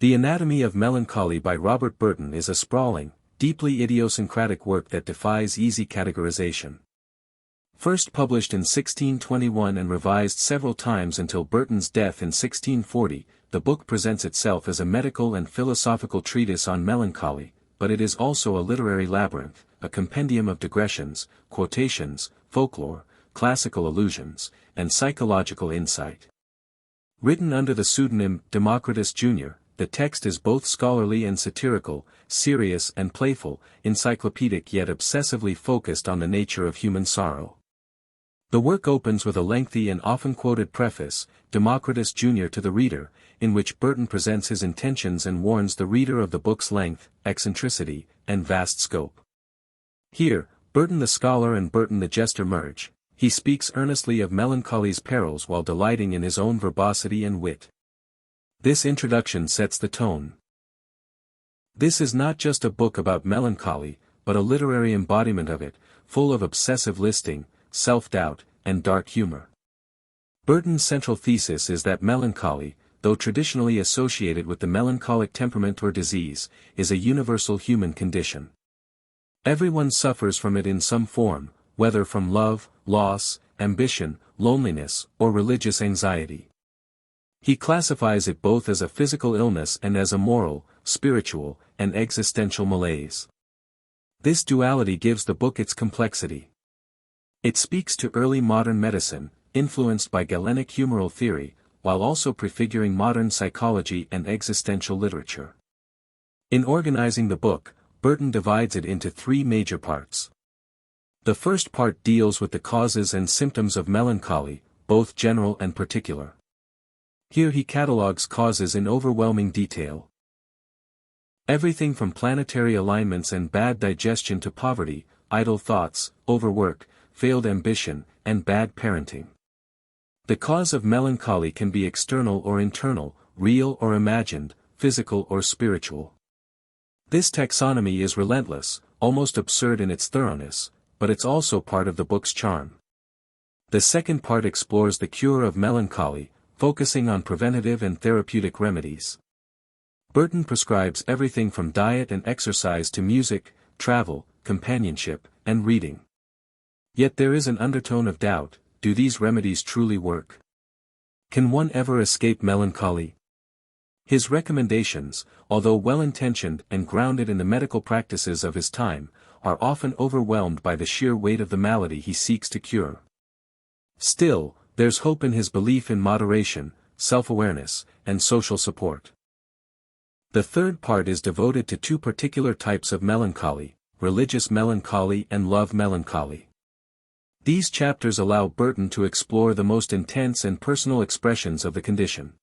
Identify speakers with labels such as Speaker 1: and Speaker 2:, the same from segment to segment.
Speaker 1: The Anatomy of Melancholy by Robert Burton is a sprawling, deeply idiosyncratic work that defies easy categorization. First published in 1621 and revised several times until Burton's death in 1640, the book presents itself as a medical and philosophical treatise on melancholy, but it is also a literary labyrinth, a compendium of digressions, quotations, folklore, classical allusions, and psychological insight. Written under the pseudonym Democritus Jr., the text is both scholarly and satirical, serious and playful, encyclopedic yet obsessively focused on the nature of human sorrow. The work opens with a lengthy and often quoted preface, Democritus Jr. to the reader, in which Burton presents his intentions and warns the reader of the book's length, eccentricity, and vast scope. Here, Burton the scholar and Burton the jester merge. He speaks earnestly of melancholy's perils while delighting in his own verbosity and wit. This introduction sets the tone. This is not just a book about melancholy, but a literary embodiment of it, full of obsessive listing, self-doubt, and dark humor. Burton's central thesis is that melancholy, though traditionally associated with the melancholic temperament or disease, is a universal human condition. Everyone suffers from it in some form, whether from love, loss, ambition, loneliness, or religious anxiety. He classifies it both as a physical illness and as a moral, spiritual, and existential malaise. This duality gives the book its complexity. It speaks to early modern medicine, influenced by Galenic humoral theory, while also prefiguring modern psychology and existential literature. In organizing the book, Burton divides it into three major parts. The first part deals with the causes and symptoms of melancholy, both general and particular. Here he catalogues causes in overwhelming detail. Everything from planetary alignments and bad digestion to poverty, idle thoughts, overwork, failed ambition, and bad parenting. The cause of melancholy can be external or internal, real or imagined, physical or spiritual. This taxonomy is relentless, almost absurd in its thoroughness, but it's also part of the book's charm. The second part explores the cure of melancholy, focusing on preventative and therapeutic remedies. Burton prescribes everything from diet and exercise to music, travel, companionship, and reading. Yet there is an undertone of doubt: do these remedies truly work? Can one ever escape melancholy? His recommendations, although well-intentioned and grounded in the medical practices of his time, are often overwhelmed by the sheer weight of the malady he seeks to cure. Still, there's hope in his belief in moderation, self-awareness, and social support. The third part is devoted to two particular types of melancholy: religious melancholy and love melancholy. These chapters allow Burton to explore the most intense and personal expressions of the condition.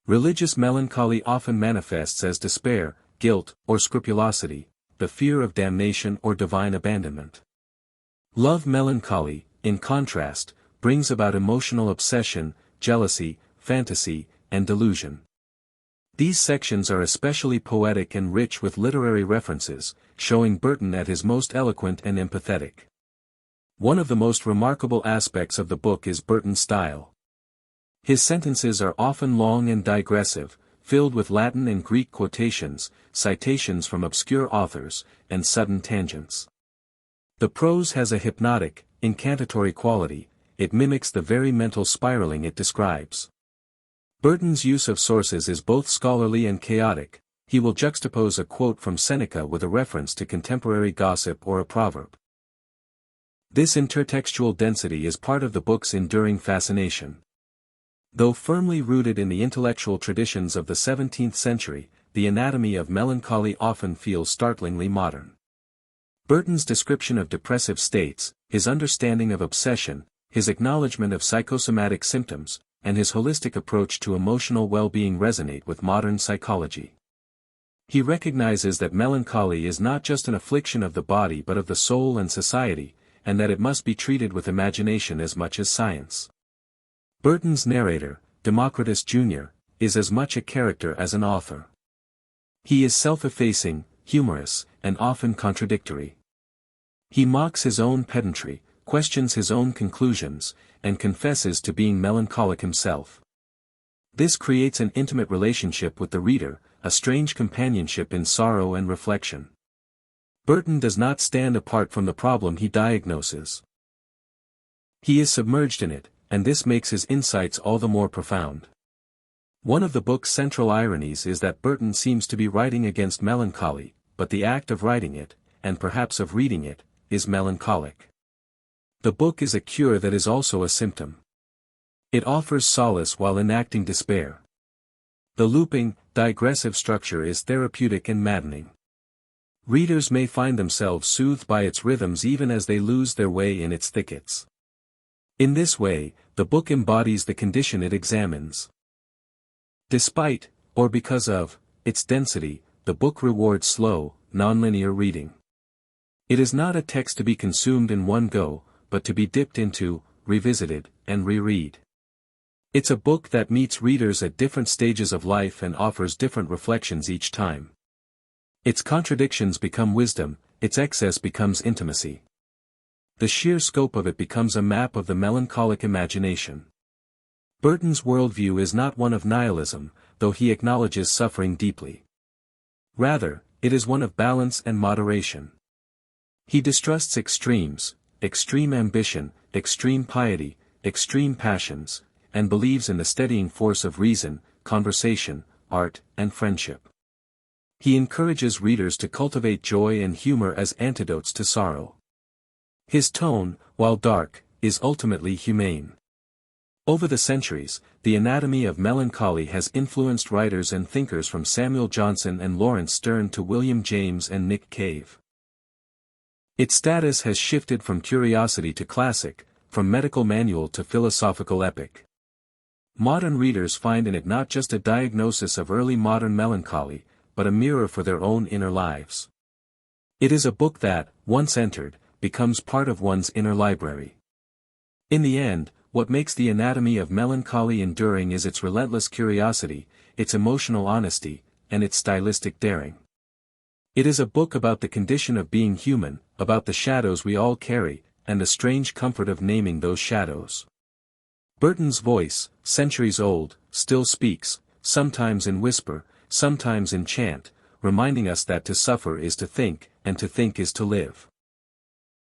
Speaker 1: Religious melancholy often manifests as despair, guilt, or scrupulosity, the fear of damnation or divine abandonment. Love melancholy, in contrast, brings about emotional obsession, jealousy, fantasy, and delusion. These sections are especially poetic and rich with literary references, showing Burton at his most eloquent and empathetic. One of the most remarkable aspects of the book is Burton's style. His sentences are often long and digressive, filled with Latin and Greek quotations, citations from obscure authors, and sudden tangents. The prose has a hypnotic, incantatory quality. It mimics the very mental spiraling it describes. Burton's use of sources is both scholarly and chaotic. He will juxtapose a quote from Seneca with a reference to contemporary gossip or a proverb. This intertextual density is part of the book's enduring fascination. Though firmly rooted in the intellectual traditions of the 17th century, the anatomy of melancholy often feels startlingly modern. Burton's description of depressive states, his understanding of obsession, his acknowledgement of psychosomatic symptoms, and his holistic approach to emotional well-being resonate with modern psychology. He recognizes that melancholy is not just an affliction of the body but of the soul and society, and that it must be treated with imagination as much as science. Burton's narrator, Democritus Jr., is as much a character as an author. He is self-effacing, humorous, and often contradictory. He mocks his own pedantry, questions his own conclusions, and confesses to being melancholic himself. This creates an intimate relationship with the reader, a strange companionship in sorrow and reflection. Burton does not stand apart from the problem he diagnoses. He is submerged in it, and this makes his insights all the more profound. One of the book's central ironies is that Burton seems to be writing against melancholy, but the act of writing it, and perhaps of reading it, is melancholic. The book is a cure that is also a symptom. It offers solace while enacting despair. The looping, digressive structure is therapeutic and maddening. Readers may find themselves soothed by its rhythms even as they lose their way in its thickets. In this way, the book embodies the condition it examines. Despite, or because of, its density, the book rewards slow, nonlinear reading. It is not a text to be consumed in one go, but to be dipped into, revisited, and reread. It's a book that meets readers at different stages of life and offers different reflections each time. Its contradictions become wisdom, its excess becomes intimacy. The sheer scope of it becomes a map of the melancholic imagination. Burton's worldview is not one of nihilism, though he acknowledges suffering deeply. Rather, it is one of balance and moderation. He distrusts extremes, extreme ambition, extreme piety, extreme passions, and believes in the steadying force of reason, conversation, art, and friendship. He encourages readers to cultivate joy and humor as antidotes to sorrow. His tone, while dark, is ultimately humane. Over the centuries, the anatomy of melancholy has influenced writers and thinkers from Samuel Johnson and Lawrence Stern to William James and Nick Cave. Its status has shifted from curiosity to classic, from medical manual to philosophical epic. Modern readers find in it not just a diagnosis of early modern melancholy, but a mirror for their own inner lives. It is a book that, once entered, becomes part of one's inner library. In the end, what makes the anatomy of melancholy enduring is its relentless curiosity, its emotional honesty, and its stylistic daring. It is a book about the condition of being human, about the shadows we all carry, and the strange comfort of naming those shadows. Burton's voice, centuries old, still speaks, sometimes in whisper, sometimes in chant, reminding us that to suffer is to think, and to think is to live.